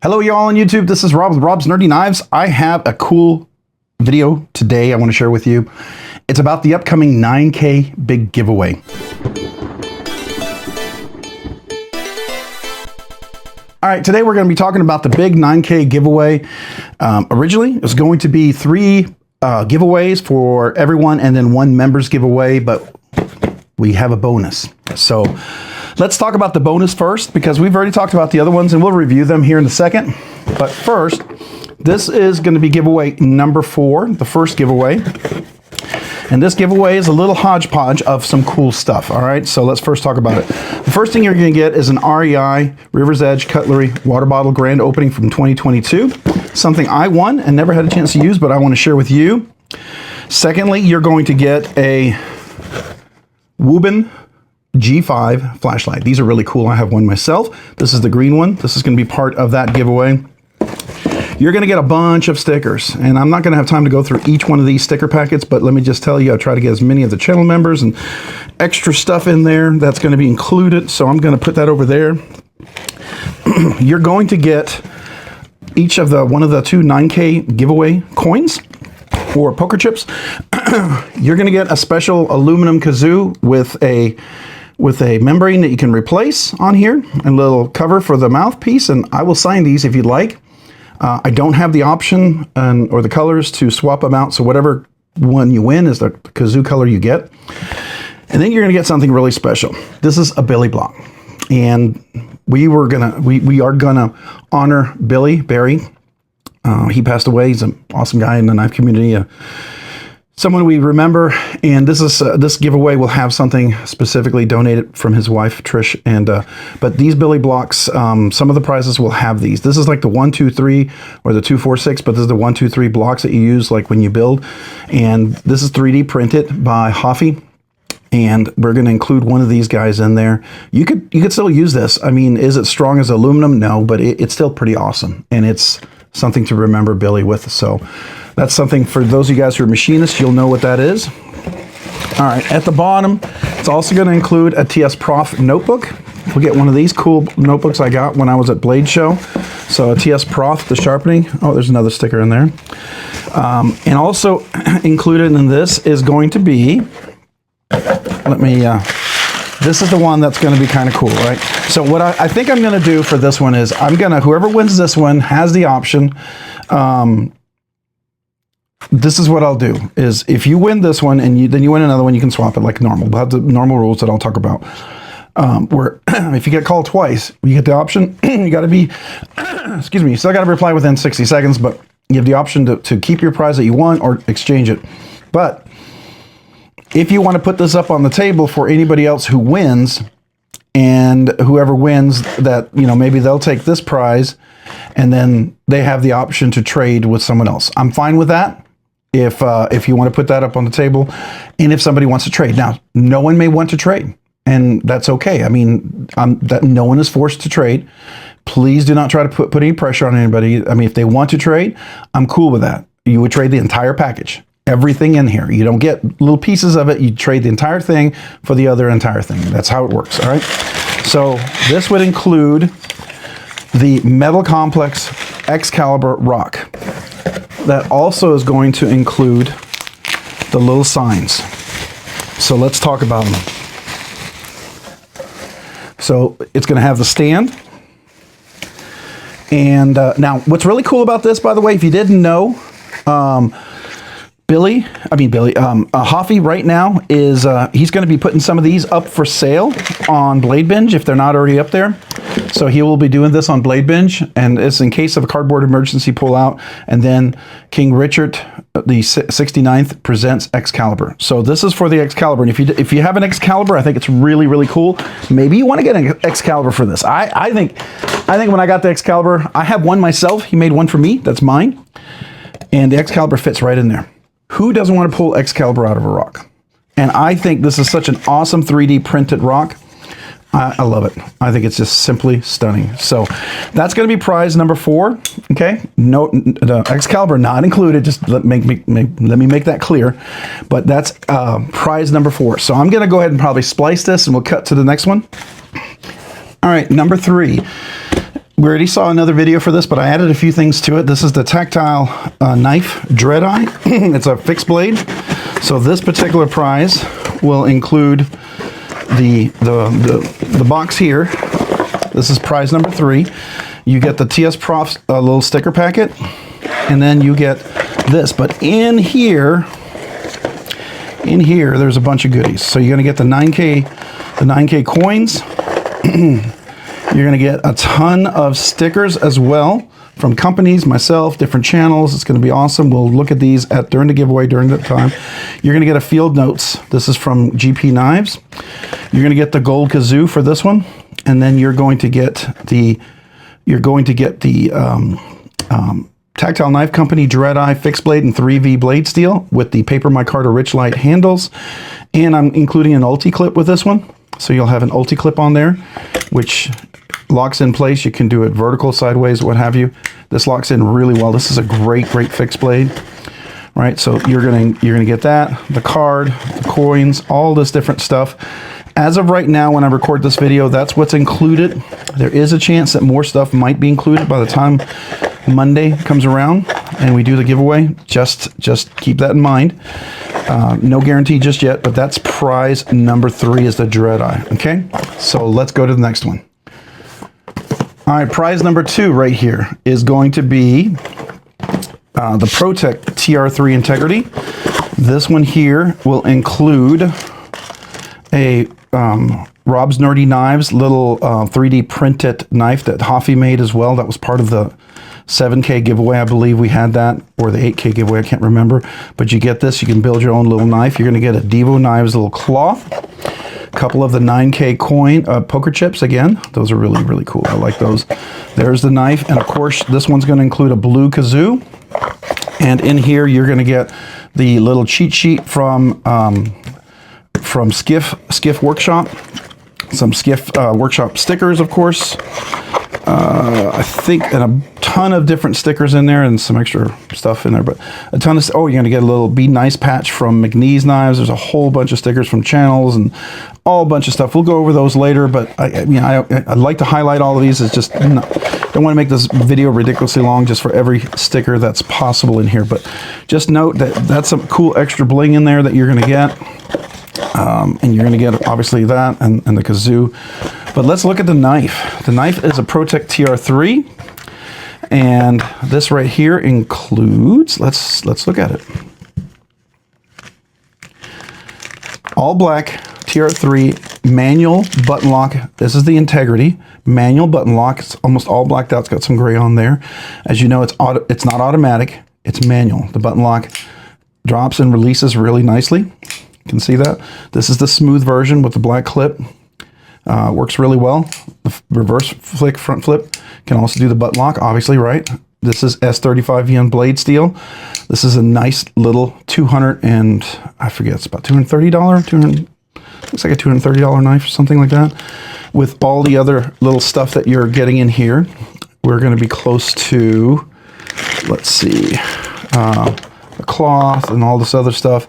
Hello y'all on YouTube, this is Rob with Rob's Nerdy Knives. I have a cool video today I want to share with you. It's about the upcoming 9K big giveaway. All right, today we're going to be talking about the big 9K giveaway. Originally, it was going to be 3 giveaways for everyone and then 1 members giveaway, but we have a bonus. So let's talk about the bonus first because we've already talked about the other ones and we'll review them here in a second. But first, this is going to be giveaway number 4, the first giveaway. And this giveaway is a little hodgepodge of some cool stuff, all right? So let's first talk about it. The first thing you're going to get is an REI River's Edge Cutlery Water Bottle Grand Opening from 2022. Something I won and never had a chance to use, but I want to share with you. Secondly, you're going to get a Woobin G5 flashlight. These are really cool. I have one myself. This is the green one. This is going to be part of that giveaway. You're going to get a bunch of stickers, and I'm not going to have time to go through each one of these sticker packets, but let me just tell you, I try to get as many of the channel members and extra stuff in there that's going to be included, so I'm going to put that over there. You're going to get each of one of the 2 9K giveaway coins or poker chips. You're going to get a special aluminum kazoo with a membrane that you can replace on here, and a little cover for the mouthpiece, and I will sign these if you'd like. I don't have the option or the colors to swap them out, so whatever one you win is the kazoo color you get. And then you're going to get something really special. This is a Billy block, and we are gonna honor Billy Barry. He passed away. He's an awesome guy in the knife community. Someone we remember, and this giveaway will have something specifically donated from his wife Trish. And but these Billy blocks, some of the prizes will have these. This is like the 1, 2, 3 or the 2, 4, 6, but this is the 1, 2, 3 blocks that you use like when you build. And this is 3D printed by Hoffy, and we're going to include one of these guys in there. You could still use this. I mean, is it strong as aluminum? No, but it's still pretty awesome, and it's something to remember Billy with. So that's something for those of you guys who are machinists, you'll know what that is. All right, at the bottom, it's also going to include a TS Prof notebook. We'll get one of these cool notebooks I got when I was at Blade Show. So a TS Prof, the sharpening. Oh, there's another sticker in there. And also included in this is going to be, this is the one that's going to be kind of cool, right? So what I think I'm going to do for this one is whoever wins this one has the option. This is what I'll do, is if you win this one and then you win another one, you can swap it like normal. We'll have the normal rules that I'll talk about. Where if you get called twice, you get the option, you got to be, excuse me, you still got to reply within 60 seconds, but you have the option to keep your prize that you won or exchange it. But if you want to put this up on the table for anybody else who wins, and whoever wins that, maybe they'll take this prize and then they have the option to trade with someone else. I'm fine with that. If you want to put that up on the table, and if somebody wants to trade. Now, no one may want to trade, and that's okay. I mean, that no one is forced to trade. Please do not try to put any pressure on anybody. I mean, if they want to trade, I'm cool with that. You would trade the entire package, everything in here. You don't get little pieces of it. You trade the entire thing for the other entire thing. That's how it works, all right? So this would include the Metal Complex Excalibur Rock. That also is going to include the little signs. So let's talk about them. So it's going to have the stand. And now what's really cool about this, by the way, if you didn't know, Hoffy right now is, he's going to be putting some of these up for sale on BladeBinge if they're not already up there. So he will be doing this on BladeBinge, and it's in case of a cardboard emergency pullout. And then King Richard, the 69th, presents Excalibur. So this is for the Excalibur, and if you have an Excalibur, I think it's really, really cool. Maybe you want to get an Excalibur for this. I think when I got the Excalibur, I have one myself. He made one for me. That's mine. And the Excalibur fits right in there. Who doesn't want to pull Excalibur out of a rock? And I think this is such an awesome 3D printed rock. I love it. I think it's just simply stunning. So that's going to be prize number 4. Okay, no, the Excalibur not included. Just let me make that clear. But that's prize number 4. So I'm going to go ahead and probably splice this, and we'll cut to the next one. All right, number 3. we already saw another video for this, but I added a few things to it. This is the tactile knife dread eye. It's a fixed blade. So this particular prize will include the box here. This is prize number 3. You get the TS Profs little sticker packet, and then you get this. But in here, there's a bunch of goodies. So you're gonna get the 9K coins. You're gonna get a ton of stickers as well from companies, myself, different channels. It's gonna be awesome. We'll look at these during the giveaway, during the time. You're gonna get a field notes. This is from GP Knives. You're gonna get the gold kazoo for this one, and then you're going to get the Tactile Knife Company Dread Eye fixed blade and 3V blade steel with the Paper Micarta Rich Light handles, and I'm including an ulti clip with this one. So you'll have an ulti clip on there, which locks in place. You can do it vertical, sideways, what have you. This locks in really well. This is a great fixed blade, right? So you're gonna get that, the card, the coins, all this different stuff. As of right now, when I record this video, that's what's included. There is a chance that more stuff might be included by the time Monday comes around and we do the giveaway. Just keep that in mind. No guarantee just yet, but that's prize number 3 is the Dread Eye, okay? So let's go to the next one. All right, prize number 2 right here is going to be the ProTech TR3 Integrity. This one here will include a Rob's Nerdy Knives little 3D printed knife that Hoffy made as well. That was part of the 7K giveaway, I believe we had that, or the 8K giveaway, I can't remember. But you get this, you can build your own little knife. You're gonna get a Divo Knives little cloth, a couple of the 9K coin poker chips again. Those are really cool, I like those. There's the knife, and of course, this one's gonna include a blue kazoo. And in here, you're gonna get the little cheat sheet from Skiff Workshop, some Skiff Workshop stickers, of course. I think, and a ton of different stickers in there and some extra stuff in there, but a ton of, oh, you're gonna get a little Be Nice patch from McNeese Knives. There's a whole bunch of stickers from channels and all bunch of stuff. We'll go over those later, but I'd like to highlight all of these. It's just, don't want to make this video ridiculously long just for every sticker that's possible in here, but just note that that's some cool extra bling in there that you're gonna get. And you're going to get obviously that and the kazoo. But let's look at the knife. The knife is a ProTech TR3, and this right here includes, let's look at it. All black TR3 manual button lock. This is the Integrity manual button lock. It's almost all blacked out. It's got some gray on there. As you know, it's not automatic. It's manual. The button lock drops and releases really nicely. You can see that. This is the smooth version with the black clip. Works really well. The reverse flick, front flip. Can also do the button lock, obviously, right? This is S35VN blade steel. This is a nice little $200 and I forget, it's about $230. Looks like a $230 knife or something like that. With all the other little stuff that you're getting in here, we're going to be close to, let's see, a cloth and all this other stuff.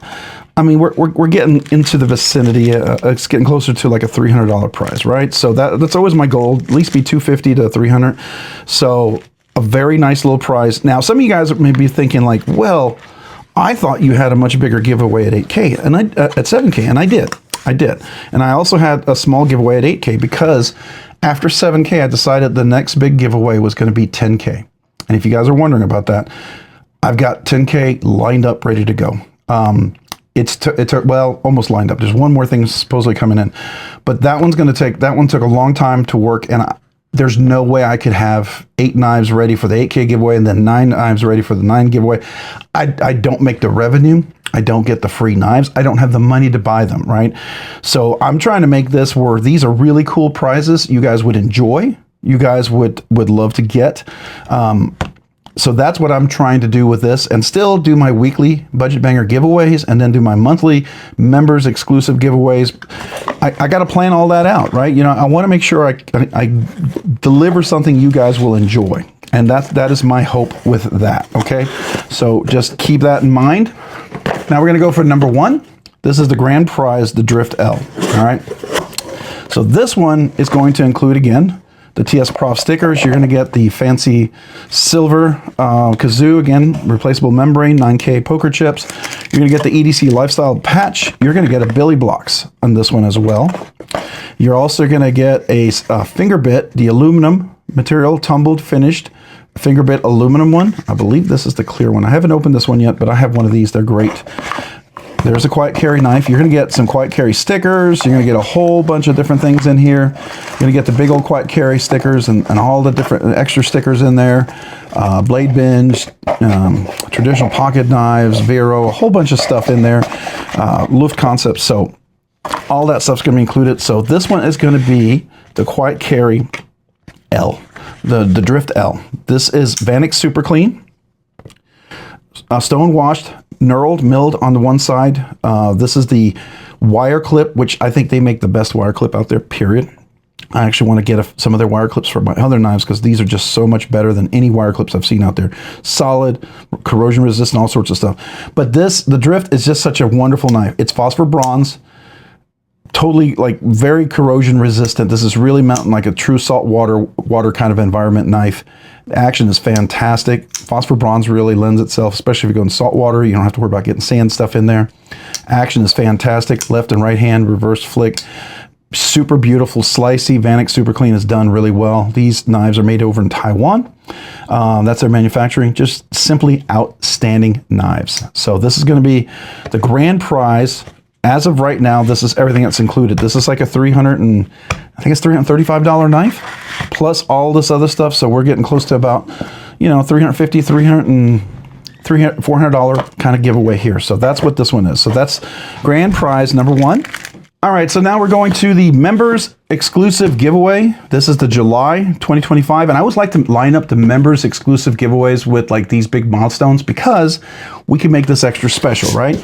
I mean, we're getting into the vicinity. It's getting closer to like a $300 prize, right? So that's always my goal, at least be $250 to $300. So a very nice little prize. Now, some of you guys may be thinking like, well, I thought you had a much bigger giveaway at 8K and at 7K, and I did. And I also had a small giveaway at 8K because after 7K, I decided the next big giveaway was going to be 10K. And if you guys are wondering about that, I've got 10K lined up, ready to go. It took, well, almost lined up. There's one more thing supposedly coming in, but that one took a long time to work, and there's no way I could have 8 knives ready for the 8K giveaway and then 9 knives ready for the 9 giveaway. I don't make the revenue. I don't get the free knives. I don't have the money to buy them, right? So I'm trying to make this where these are really cool prizes you guys would enjoy. You guys would love to get. So that's what I'm trying to do with this, and still do my weekly Budget Banger giveaways and then do my monthly members exclusive giveaways. I got to plan all that out, right? You know, I want to make sure I deliver something you guys will enjoy. And that is my hope with that, okay? So just keep that in mind. Now we're going to go for number 1. This is the grand prize, the Drift L, all right? So this one is going to include, again, the TS Prof stickers. You're going to get the fancy silver kazoo, again, replaceable membrane, 9K poker chips. You're going to get the EDC Lifestyle patch. You're going to get a Billy Blocks on this one as well. You're also going to get a finger bit, the aluminum material, tumbled, finished finger bit aluminum one. I believe this is the clear one. I haven't opened this one yet, but I have one of these. They're great. There's a quiet carry knife. You're going to get some quiet carry stickers. You're going to get a whole bunch of different things in here. You're going to get the big old quiet carry stickers and all the different extra stickers in there. BladeBinge, traditional pocket knives, Vero, a whole bunch of stuff in there. Luft concepts. So all that stuff's going to be included. So this one is going to be the quiet carry L, the Drift L. This is Vanek Super Clean, stone washed, knurled, milled on the one side. This is the wire clip, which I think they make the best wire clip out there, period. I actually want to get some of their wire clips for my other knives because these are just so much better than any wire clips I've seen out there. Solid, corrosion resistant, all sorts of stuff. But the Drift is just such a wonderful knife. It's phosphor bronze, totally like very corrosion resistant. This is really mountain like a true salt water kind of environment knife. The action is fantastic. Phosphor bronze really lends itself, especially if you go in salt water. You don't have to worry about getting sand stuff in there. Action is fantastic. Left and right hand, reverse flick. Super beautiful, slicey. Vanek Super Clean is done really well. These knives are made over in Taiwan. That's their manufacturing. Just simply outstanding knives. So this is going to be the grand prize. As of right now, this is everything that's included. This is like a I think it's $335 knife, plus all this other stuff. So we're getting close to about, $350, $400 kind of giveaway here. So that's what this one is. So that's grand prize number one. All right, so now we're going to the members exclusive giveaway. This is the July 2025, and I always like to line up the members exclusive giveaways with like these big milestones because we can make this extra special, right?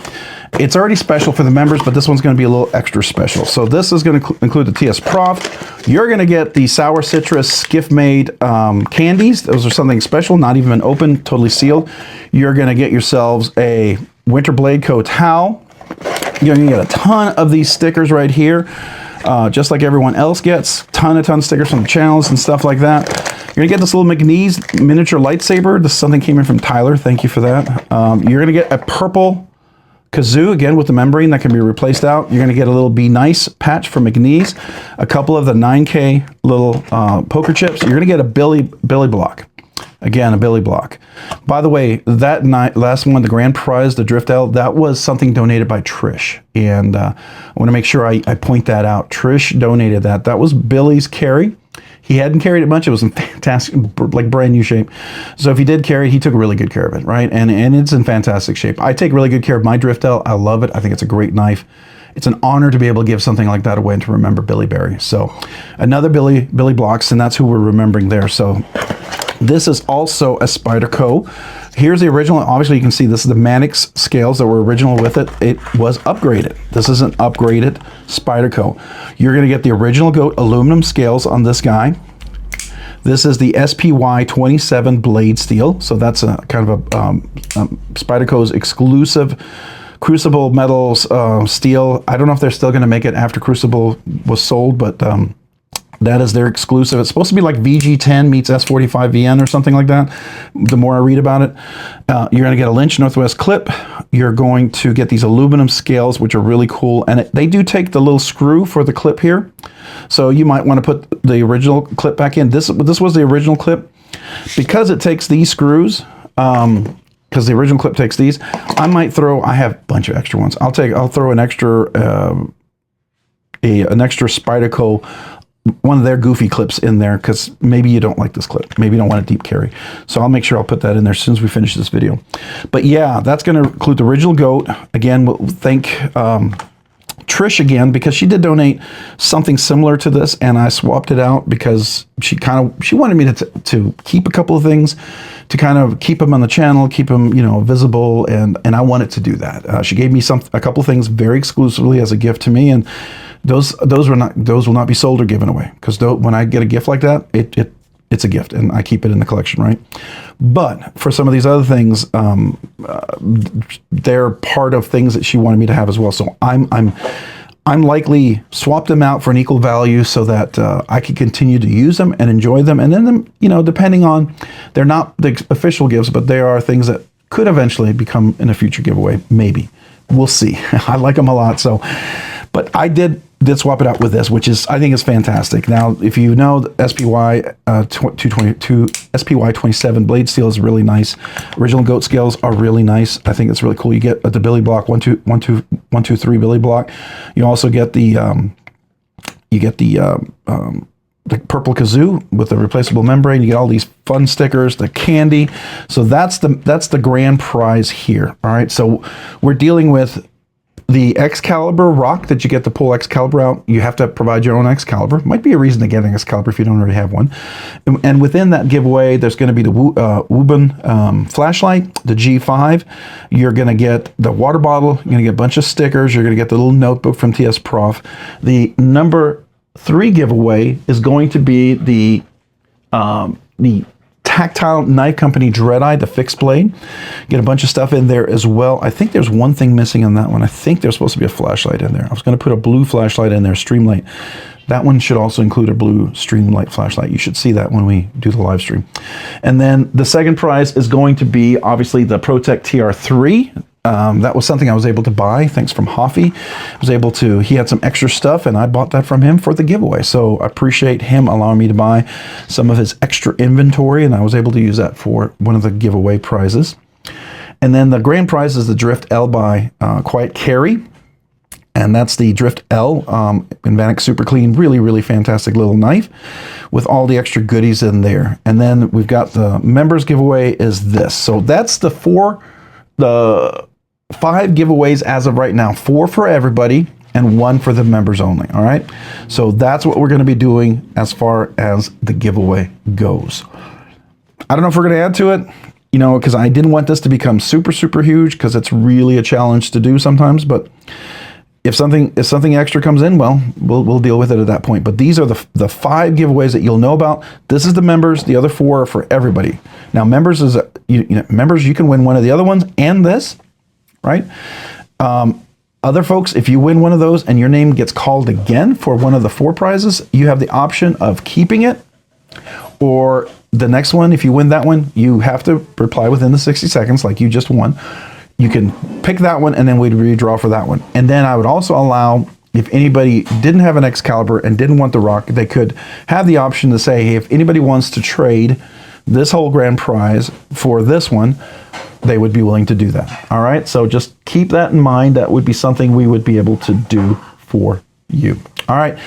It's already special for the members, but this one's going to be a little extra special. So this is going to include the TS Prof. You're going to get the sour citrus skiff-made candies. Those are something special, not even been opened, totally sealed. You're going to get yourselves a Winter Blade Co. towel. You're going to get a ton of these stickers right here, just like everyone else gets. Ton of stickers from the channels and stuff like that. You're going to get this little McNeese miniature lightsaber. This is something came in from Tyler. Thank you for that. You're going to get a purple kazoo, again, with the membrane that can be replaced out. You're going to get a little Be Nice patch from McNeese. A couple of the 9K little poker chips. You're going to get a Billy Block. Again, a Billy Block. By the way, that last one, the grand prize, the Drift L, that was something donated by Trish. And I want to make sure I point that out. Trish donated that. That was Billy's carry. He hadn't carried it much. It was in fantastic, like brand new shape. So if he did carry it, he took really good care of it, right? And it's in fantastic shape. I take really good care of my Drift L. I love it. I think it's a great knife. It's an honor to be able to give something like that away and to remember Billy Barry. So another Billy Blocks, and that's who we're remembering there. So this is also a Spyderco. Here's the original. Obviously, you can see this is the Mannix scales that were original with it. It was upgraded. This is an upgraded Spyderco. You're going to get the original Goat aluminum scales on this guy. This is the SPY 27 blade steel. So that's a kind of a Spyderco's exclusive Crucible Metals steel. I don't know if they're still going to make it after Crucible was sold, but that is their exclusive. It's supposed to be like VG10 meets S45VN or something like that. The more I read about it, you're going to get a Lynch Northwest clip. You're going to get these aluminum scales, which are really cool. And they do take the little screw for the clip here. So you might want to put the original clip back in. This was the original clip. Because it takes these screws, because the original clip takes these, I have a bunch of extra ones. I'll throw an extra Spyderco, one of their goofy clips in there, because maybe you don't like this clip. Maybe you don't want a deep carry. So I'll make sure I'll put that in there as soon as we finish this video. But yeah, that's going to include the original Goat. Again, we'll thank Trish again, because she did donate something similar to this, and I swapped it out because she wanted me to keep a couple of things, to kind of keep them on the channel, keep them visible, and I wanted to do that. She gave me a couple of things very exclusively as a gift to me, and those will not be sold or given away, because when I get a gift like that, it's a gift, and I keep it in the collection, right? But for some of these other things, they're part of things that she wanted me to have as well. So I'm I'm likely swap them out for an equal value so that I can continue to use them and enjoy them. And then, you know, depending on, they're not the official gifts, but they are things that could eventually become in a future giveaway. Maybe. We'll see. I like them a lot. So, but I did swap it out with this, which is, I think is fantastic. Now, if you know, the SPY 222, SPY 27 blade steel is really nice. Original goat scales are really nice. I think it's really cool. You get the Billy block, 1 2 3 Billy block. You also get the purple kazoo with the replaceable membrane. You get all these fun stickers, the candy. So that's the grand prize here. All right. So we're dealing with the Excalibur rock that you get to pull Excalibur out. You have to provide your own Excalibur. Might be a reason to get an Excalibur if you don't already have one. And within that giveaway, there's going to be the Wuben flashlight, the G5. You're going to get the water bottle. You're going to get a bunch of stickers. You're going to get the little notebook from TS Prof. The number 3 giveaway is going to be the Tactile Knife Company Dread Eye, the fixed blade. Get a bunch of stuff in there as well. I think there's one thing missing on that one. I think there's supposed to be a flashlight in there. I was going to put a blue flashlight in there, Streamlight. That one should also include a blue Streamlight flashlight. You should see that when we do the live stream. And then the second prize is going to be obviously the ProTech TR3. That was something I was able to buy, thanks from Hoffy. He had some extra stuff, and I bought that from him for the giveaway. So I appreciate him allowing me to buy some of his extra inventory, and I was able to use that for one of the giveaway prizes. And then the grand prize is the Drift L by Quiet Carry. And that's the Drift L Invanex Super Clean, really, really fantastic little knife with all the extra goodies in there. And then we've got the members giveaway is this. So that's the 5 giveaways as of right now, 4 for everybody and 1 for the members only. All right. So that's what we're going to be doing as far as the giveaway goes. I don't know if we're going to add to it, you know, because I didn't want this to become super, super huge because it's really a challenge to do sometimes. But if something extra comes in, well, we'll deal with it at that point. But these are the 5 giveaways that you'll know about. This is the members. The other 4 are for everybody. Now, members is members. You can win one of the other ones and this, right? Other folks, if you win one of those and your name gets called again for one of the 4 prizes, you have the option of keeping it, or the next one. If you win that one, you have to reply within the 60 seconds, like you just won. You can pick that one, and then we'd redraw for that one. And then I would also allow, if anybody didn't have an Excalibur and didn't want the rock, they could have the option to say, hey, if anybody wants to trade this whole grand prize for this one, they would be willing to do that. All right, so just keep that in mind. That would be something we would be able to do for you. All right,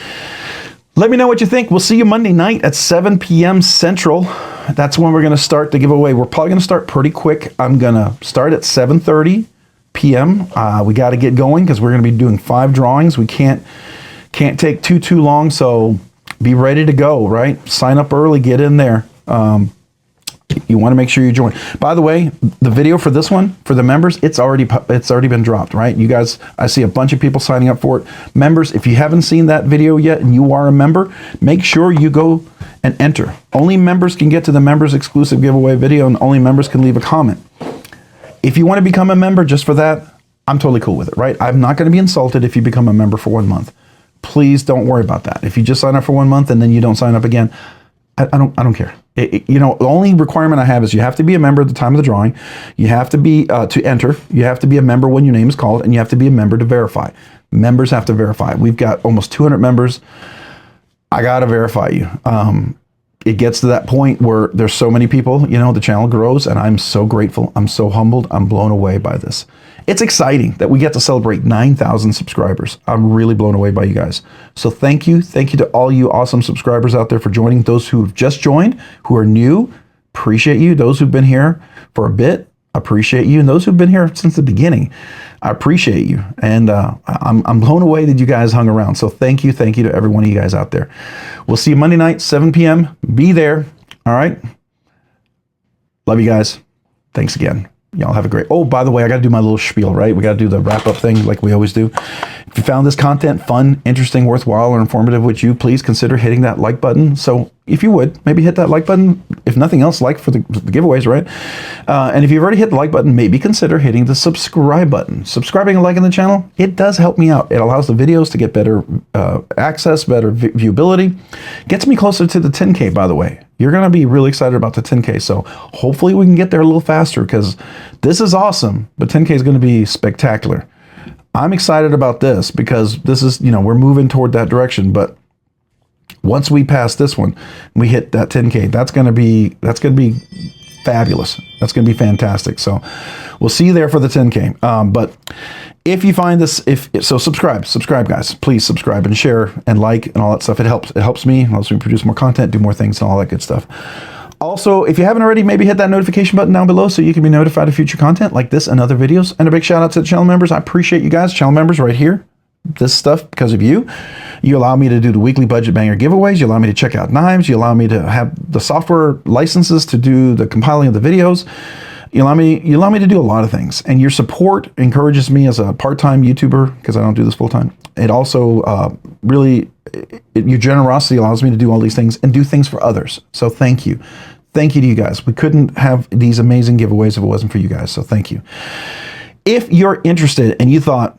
let me know what you think. We'll see you Monday night at 7 p.m. Central. That's when we're going to start the giveaway. We're probably going to start pretty quick. I'm going to start at 7:30 p.m. We got to get going because we're going to be doing 5 drawings. We can't take too long, so be ready to go, right? Sign up early, get in there. You want to make sure you join. By the way, the video for this one, for the members, it's already been dropped, right? You guys, I see a bunch of people signing up for it. Members, if you haven't seen that video yet and you are a member, make sure you go and enter. Only members can get to the members exclusive giveaway video, and only members can leave a comment. If you want to become a member just for that, I'm totally cool with it, right? I'm not going to be insulted if you become a member for 1 month. Please don't worry about that. If you just sign up for 1 month and then you don't sign up again, I don't care. You know, the only requirement I have is you have to be a member at the time of the drawing. You have to be, to enter, you have to be a member when your name is called, and you have to be a member to verify. Members have to verify. We've got almost 200 members. I got to verify you. It gets to that point where there's so many people, you know, the channel grows, and I'm so grateful. I'm so humbled. I'm blown away by this. It's exciting that we get to celebrate 9,000 subscribers. I'm really blown away by you guys. So thank you. Thank you to all you awesome subscribers out there for joining. Those who have just joined, who are new, appreciate you. Those who've been here for a bit, appreciate you. And those who've been here since the beginning, I appreciate you. And I'm blown away that you guys hung around. So thank you to every one of you guys out there. We'll see you Monday night, 7 p.m. Be there. All right. Love you guys. Thanks again. Y'all have a great, oh, by the way, I got to do my little spiel, right? We got to do the wrap up thing like we always do. If you found this content fun, interesting, worthwhile, or informative with you, please consider hitting that like button. So if you would, maybe hit that like button. If nothing else, like for the giveaways, right? And if you've already hit the like button, maybe consider hitting the subscribe button. Subscribing and liking the channel, it does help me out. It allows the videos to get better access, better viewability. Gets me closer to the 10K, by the way. You're going to be really excited about the 10K. So hopefully we can get there a little faster because this is awesome, but 10K is going to be spectacular. I'm excited about this because this is, you know, we're moving toward that direction. But once we pass this one, we hit that 10K, that's going to be fabulous. That's going to be fantastic. So we'll see you there for the 10K. But if you find this, so subscribe guys, please subscribe and share and like and all that stuff. It helps me. It helps me produce more content, do more things and all that good stuff. Also, if you haven't already, maybe hit that notification button down below so you can be notified of future content like this and other videos. And a big shout out to the channel members. I appreciate you guys, channel members right here. This stuff, because of you. You allow me to do the weekly budget banger giveaways. You allow me to check out knives. You allow me to have the software licenses to do the compiling of the videos. You allow me to do a lot of things. And your support encourages me as a part-time YouTuber, because I don't do this full-time. It also your generosity allows me to do all these things and do things for others. So thank you. Thank you to you guys. We couldn't have these amazing giveaways if it wasn't for you guys. So thank you. If you're interested and you thought,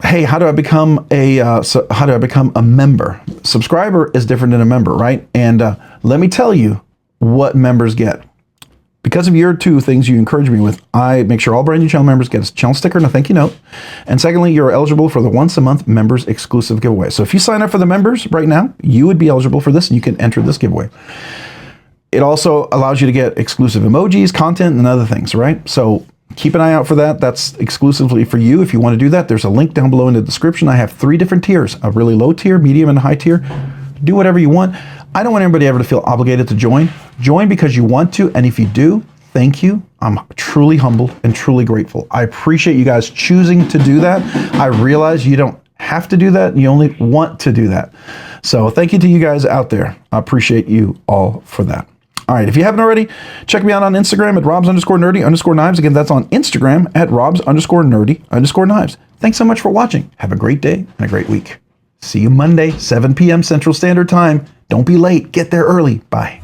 hey, how do I become a member? Subscriber is different than a member, right? And let me tell you what members get. Because of your two things you encourage me with, I make sure all brand new channel members get a channel sticker and a thank you note. And secondly, you're eligible for the once a month members exclusive giveaway. So if you sign up for the members right now, you would be eligible for this and you can enter this giveaway. It also allows you to get exclusive emojis, content, and other things, right? So keep an eye out for that. That's exclusively for you. If you want to do that, there's a link down below in the description. I have 3 different tiers, a really low tier, medium, and a high tier. Do whatever you want. I don't want anybody ever to feel obligated to join. Join because you want to, and if you do, thank you. I'm truly humbled and truly grateful. I appreciate you guys choosing to do that. I realize you don't have to do that. You only want to do that. So thank you to you guys out there. I appreciate you all for that. All right, if you haven't already, check me out on Instagram at robs_nerdy_knives. Again, that's on Instagram at robs_nerdy_knives. Thanks so much for watching. Have a great day and a great week. See you Monday, 7 p.m. Central Standard Time. Don't be late. Get there early. Bye.